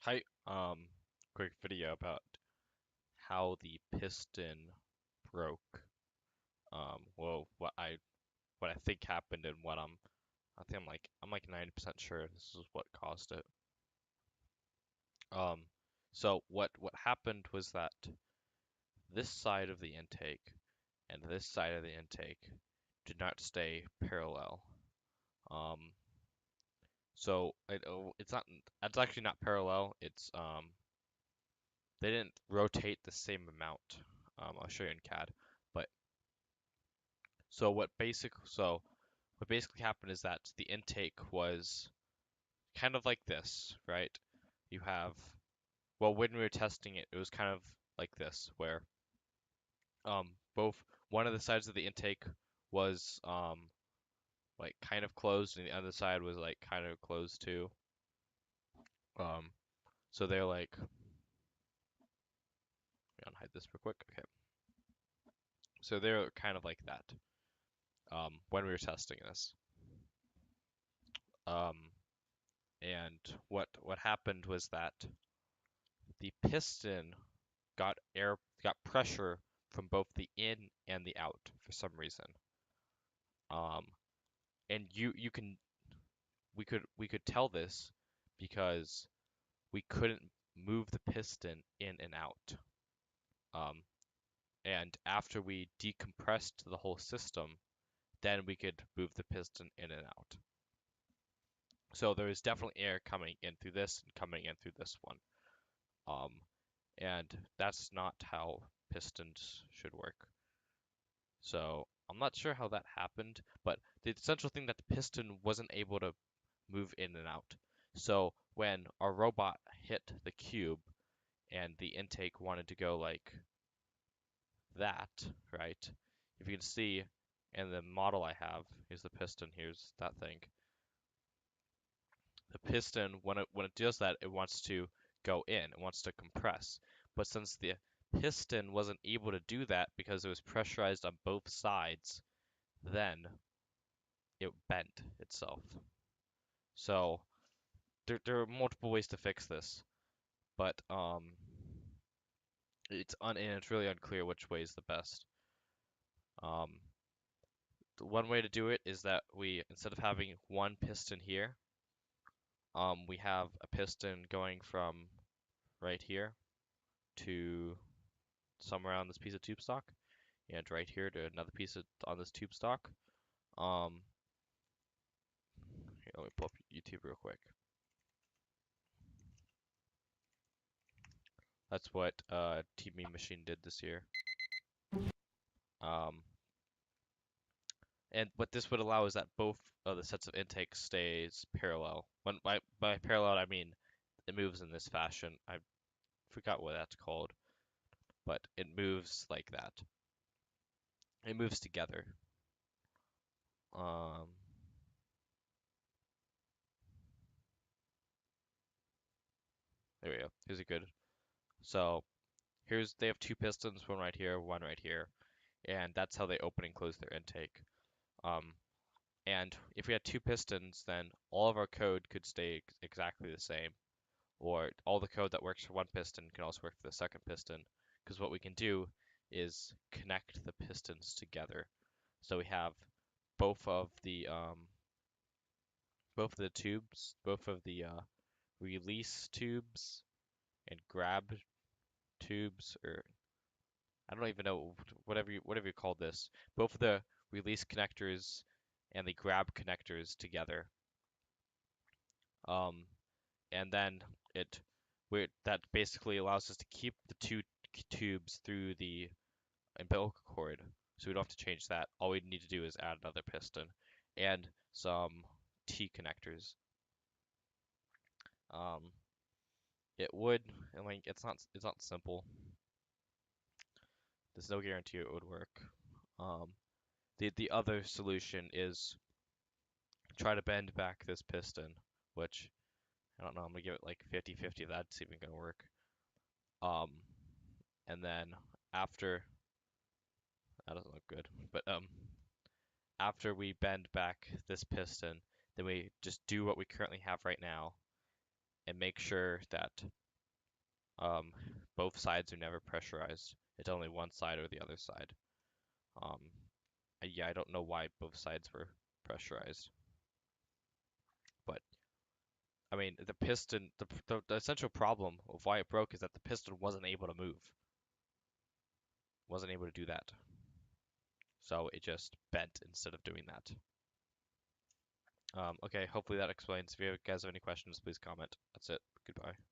Hi, quick video about how the piston broke. Well, what I think happened and I think I'm like 90% sure this is what caused it. Um, so what happened was that this side of the intake and this side of the intake did not stay parallel. Um, it's actually not parallel. They didn't rotate the same amount. I'll show you in CAD. But so what basically happened is that the intake was kind of like this, right? You have well when we were testing it, it was kind of like this, where both one of the sides of the intake was like kind of closed and the other side was like kind of closed too. Um, so they're like, let me unhide this real quick. Okay, so they're kind of like that. When we were testing this. Um, and what happened was that the piston got pressure from both the in and the out for some reason. Um, and you can we could tell this because we couldn't move the piston in and out. Um, and after we decompressed the whole system, then we could move the piston in and out. So there is definitely air coming in through this and coming in through this one. Um, and that's not how pistons should work. So I'm not sure how that happened, but the essential thing that the piston wasn't able to move in and out. So when our robot hit the cube and the intake wanted to go like that, right? If you can see in the model I have, here's the piston, here's that thing. The piston, when it does that, it wants to go in, it wants to compress. But since the piston wasn't able to do that because it was pressurized on both sides, then it bent itself. So there are multiple ways to fix this, but it's really unclear which way is the best. Um, the one way to do it is that we instead of having one piston here, we have a piston going from right here to somewhere on this piece of tube stock, and right here to another on this tube stock. Um, Here, let me pull up YouTube real quick. That's what Team Mean Machine did this year. Um, and what this would allow is that both of the sets of intakes stays parallel. By parallel, I mean it moves in this fashion. I forgot what that's called, but it moves like that. It moves together. Um, there we go. Here's a good. So they have two pistons, one right here, one right here, and that's how they open and close their intake. Um, and if we had two pistons, then all of our code could stay exactly the same, or all the code that works for one piston can also work for the second piston, because what we can do is connect the pistons together. So we have both of the tubes, both of the release tubes and grab tubes, or I don't even know whatever you call this. Both of the release connectors and the grab connectors together. Um, and then it that basically allows us to keep the two tubes through the umbilical cord, so we don't have to change that. All we need to do is add another piston and some T connectors. Um, it would, and like it's not simple. There's no guarantee it would work. Um, the other solution is try to bend back this piston, which I don't know. I'm gonna give it like 50-50 if that's even gonna work. Um, and then after that doesn't look good, but after we bend back this piston, then we just do what we currently have right now, and make sure that um, both sides are never pressurized. It's only one side or the other side. Um, yeah, I don't know why both sides were pressurized, but I mean, the piston, the essential problem of why it broke is that the piston wasn't able to move, wasn't able to do that. So it just bent instead of doing that. Okay, hopefully that explains. If you guys have any questions, please comment. That's it. Goodbye.